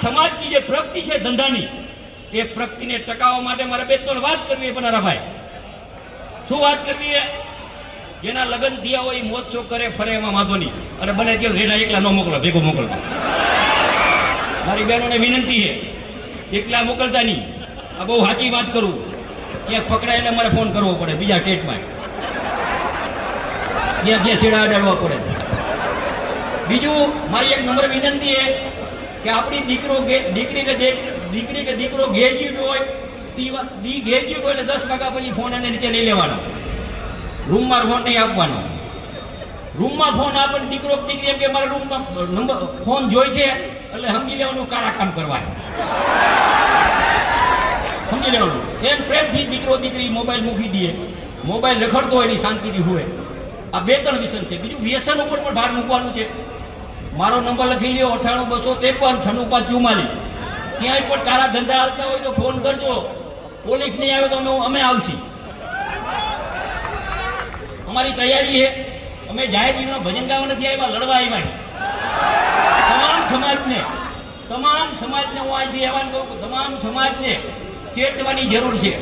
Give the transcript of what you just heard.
સમાજની જે પ્રગતિ છે ધંધાની, એ પ્રગતિને ટકાવવા માટે મારે 2-3 વાત કરવી છે બનારાભાઈ. શું વાત કરવી છે? જેના લગ્ન થયા હોય મોજ ચોક કરે ફરે એમાં વાંધો નહીં, અને બને ત્યાં રેના એકલા ન મોકલો, ભેગો મોકલતો. મારી બહેનોને વિનંતી છે, એકલા મોકલતા નહીં. આ બહુ સાચી વાત કરું, ક્યાંક પકડાય એટલે મારે ફોન કરવો પડે બીજા સ્ટેટમાં, ત્યાં છેડા અડાડવા પડે. બીજું મારી એક નમ્ર વિનંતી છે કે આપણી દીકરી કે દીકરો ગ્રેજ્યુએટ હોય, ગ્રેજ્યુએટ હોય એટલે 10 વાગ્યા પછી ફોન એને નીચે નહીં લેવાનો, રૂમમાં ફોન નહીં આપવાનો. રૂમમાં ફોન આપે દીકરી એમ કે મારા રૂમમાં નંબર ફોન જોઈ છે એટલે સમજી લેવાનું કાળા કામ કરવા, સમજી લેવાનું. એમ પ્રેમથી દીકરી મોબાઈલ મૂકી દે, મોબાઈલ રખડતો હોય એની શાંતિથી હોય. આ 2-3 વ્યસન છે. બીજું વ્યસન ઉપર પણ ભાર મૂકવાનું છે. મારો નંબર લખી લ્યો 98 253 96 44. ક્યાંય પણ તારા ધંધા હાલતા હોય તો ફોન કરજો. પોલીસ નહીં આવે તો અમે આવશી. અમારી તૈયારી છે. અમે જાહેર જીવનમાં ભજન ગાવા નથી આવ્યા, લડવા આવ્યા. તમામ સમાજને હું આજથી આહવાન કરું કે તમામ સમાજને ચેતવાની જરૂર છે.